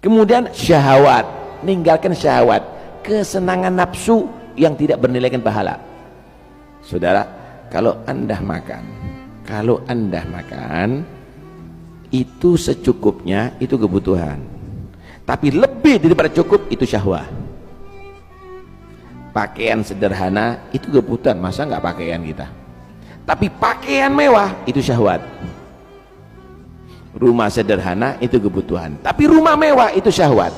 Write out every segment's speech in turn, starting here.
Kemudian syahwat, meninggalkan syahwat, kesenangan nafsu yang tidak bernilaikan pahala. Saudara, kalau anda makan itu secukupnya, itu kebutuhan. Tapi lebih daripada cukup itu syahwat. Pakaian sederhana itu kebutuhan, masa nggak pakaian kita? Tapi pakaian mewah itu syahwat. Rumah sederhana itu kebutuhan, tapi rumah mewah itu syahwat.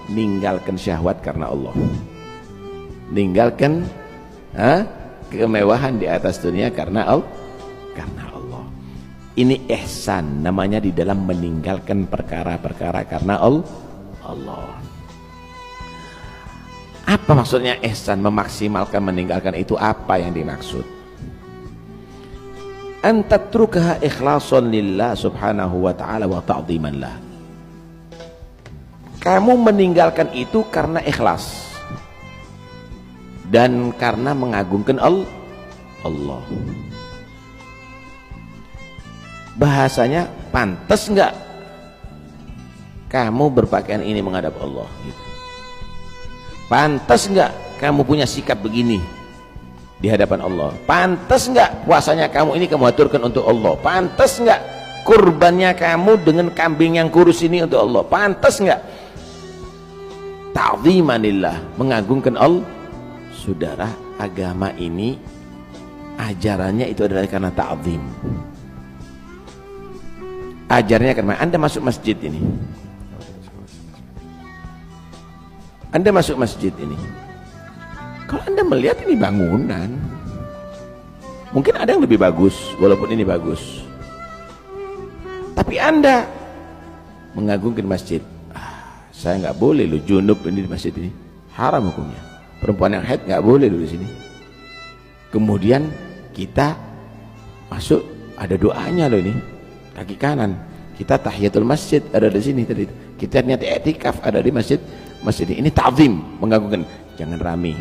Ninggalkan syahwat karena Allah, ninggalkan kemewahan di atas dunia karena Allah. Ini ihsan namanya, di dalam meninggalkan perkara-perkara karena Allah. Apa maksudnya ihsan? Memaksimalkan, meninggalkan itu apa yang dimaksud? Antatrukaha ikhlasan lillah subhanahu wa ta'ala wa ta'ziman lah. Kamu meninggalkan itu karena ikhlas dan karena mengagungkan Allah. Bahasanya, pantas enggak kamu berpakaian ini menghadap Allah gitu. Pantas enggak kamu punya sikap begini di hadapan Allah? Pantas enggak puasanya kamu ini kamu aturkan untuk Allah? Pantas enggak kurbannya kamu dengan kambing yang kurus ini untuk Allah? Pantas enggak? Ta'zimanillah, mengagungkan Allah. Saudara, agama ini ajarannya itu adalah karena ta'zim. Ajarnya karena Anda masuk masjid ini. Anda masuk masjid ini, kalau Anda melihat ini bangunan, mungkin ada yang lebih bagus, walaupun ini bagus, tapi Anda mengagungkan masjid. Saya nggak boleh lo junub ini di masjid ini, haram hukumnya. Perempuan yang haid nggak boleh lo di sini. Kemudian kita masuk, ada doanya lo ini, kaki kanan. Kita tahiyatul masjid ada di sini tadi. Kita niat i'tikaf ada di masjid ini. Ini ta'zim, mengagungkan. Jangan rame,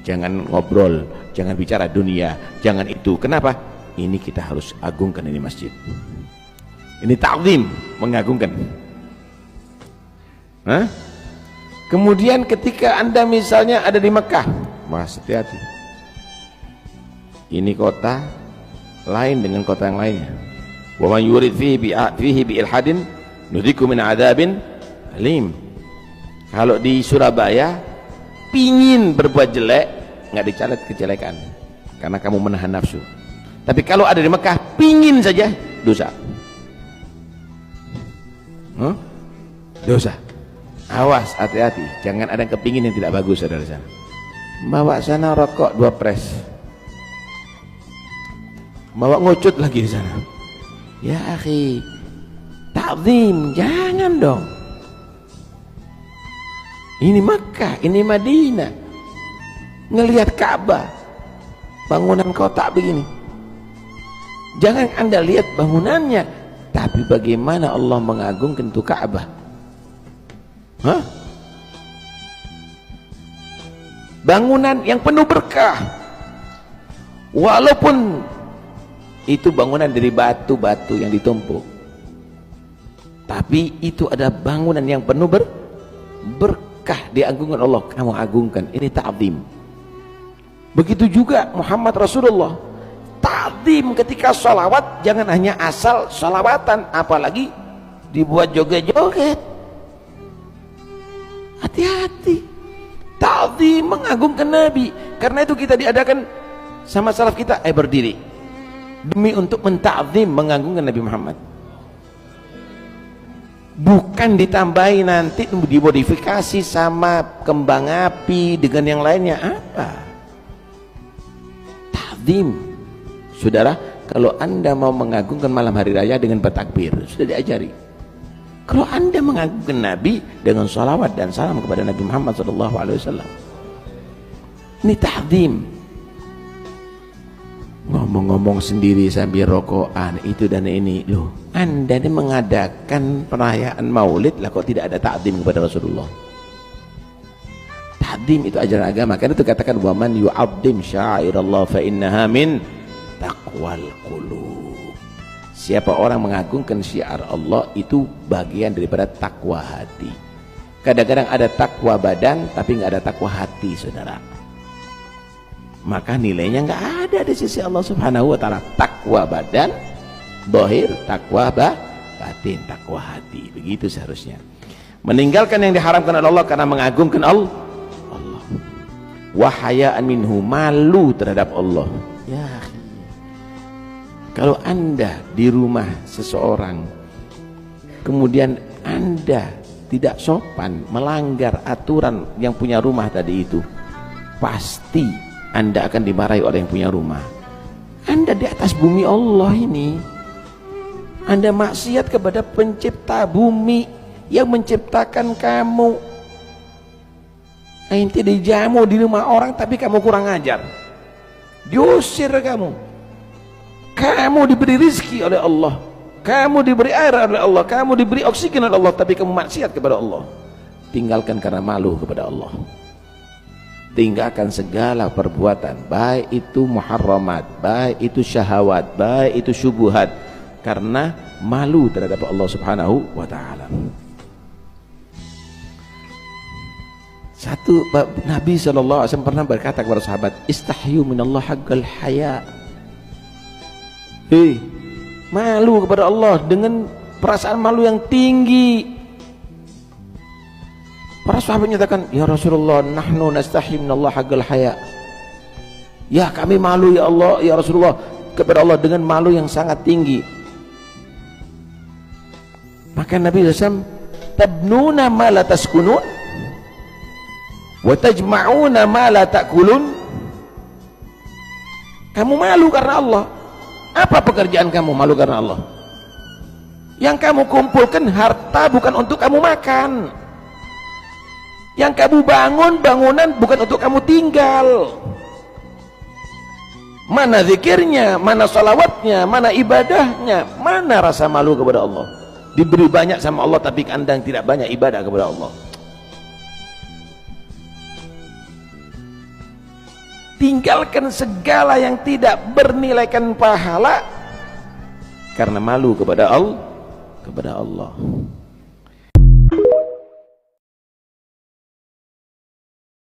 jangan ngobrol, jangan bicara dunia, jangan itu. Kenapa? Ini kita harus agungkan ini masjid. Ini ta'zim, mengagungkan. Kemudian ketika Anda misalnya ada di Mekah, mas hati-hati. Ini kota lain dengan kota yang lainnya. Wa man yurid fihi bi ilhadin nudhiku min adzabin alim. Kalau di Surabaya pingin berbuat jelek, nggak dicatat kejelekan karena kamu menahan nafsu. Tapi kalau ada di Mekah pingin saja, dosa. Dosa. Awas, hati-hati, jangan ada yang kepingin yang tidak bagus ada di sana. Bawa sana rokok 2 pres, bawa ngucut lagi di sana. Ya akhi, ta'zim, jangan dong. Ini Makkah, ini Madinah, ngelihat Ka'bah, bangunan kotak begini. Jangan Anda lihat bangunannya, tapi bagaimana Allah mengagungkan itu Ka'bah. Bangunan yang penuh berkah, walaupun itu bangunan dari batu-batu yang ditumpuk, tapi itu ada bangunan yang penuh berkah, diagungkan Allah. Kamu agungkan, ini ta'zim. Begitu juga Muhammad Rasulullah, ta'zim. Ketika sholawat jangan hanya asal sholawatan, apalagi dibuat joget-joget. Hati-hati. Ta'zim, mengagungkan Nabi. Karena itu kita diadakan sama salaf kita, berdiri demi untuk menta'zim, mengagungkan Nabi Muhammad. Bukan ditambahi nanti dimodifikasi sama kembang api dengan yang lainnya. Apa? Ta'zim. Saudara, kalau Anda mau mengagungkan malam hari raya dengan bertakbir, sudah diajari. Kalau Anda mengagungkan Nabi dengan salawat dan salam kepada Nabi Muhammad SAW, ini ta'zim. Ngomong-ngomong sendiri sambil rokokan itu dan ini, loh, Anda ini mengadakan perayaan maulid lah kok tidak ada ta'zim kepada Rasulullah. Ta'zim itu ajaran agama. Karena itu katakan, wa man yu'azzim sya'irallah fa innaha min taqwal qulub. Siapa orang mengagungkan syiar Allah, itu bagian daripada takwa hati. Kadang-kadang ada takwa badan tapi nggak ada takwa hati, saudara. Maka nilainya nggak ada di sisi Allah Subhanahu wa ta'ala. Takwa badan zahir, takwa batin, takwa hati. Begitu seharusnya. Meninggalkan yang diharamkan oleh Allah karena mengagungkan Allah. Wa haya'an minhu, malu terhadap Allah. Ya, kalau Anda di rumah seseorang kemudian Anda tidak sopan, melanggar aturan yang punya rumah tadi itu, pasti Anda akan dimarahi oleh yang punya rumah. Anda di atas bumi Allah ini, Anda maksiat kepada pencipta bumi yang menciptakan kamu. Ente dijamu di rumah orang tapi kamu kurang ajar, diusir kamu. Kamu diberi rizki oleh Allah, kamu diberi air oleh Allah, kamu diberi oksigen oleh Allah, tapi kamu maksiat kepada Allah. Tinggalkan karena malu kepada Allah. Tinggalkan segala perbuatan, baik itu muharramat, baik itu syahwat, baik itu syubhat, karena malu terhadap Allah Subhanahu wa ta'ala. Satu, Nabi SAW pernah berkata kepada sahabat, istahyu minallah haqqal haya. Hei, malu kepada Allah dengan perasaan malu yang tinggi. Para sahabat menyatakan, ya Rasulullah, nahnu nastahyi minallah haqqal haya. Ya, kami malu ya Allah, ya Rasulullah, kepada Allah dengan malu yang sangat tinggi. Maka Nabi SAW, tabnuna ma la taskunun wa tajma'una ma la ta'kulun. Kamu malu karena Allah. Apa pekerjaan kamu? Malu karena Allah. Yang kamu kumpulkan harta bukan untuk kamu makan. Yang kamu bangun bangunan bukan untuk kamu tinggal. Mana zikirnya, mana salawatnya, mana ibadahnya, mana rasa malu kepada Allah? Diberi banyak sama Allah tapi Anda yang tidak banyak ibadah kepada Allah. Tinggalkan segala yang tidak bernilaikan pahala karena malu kepada Allah.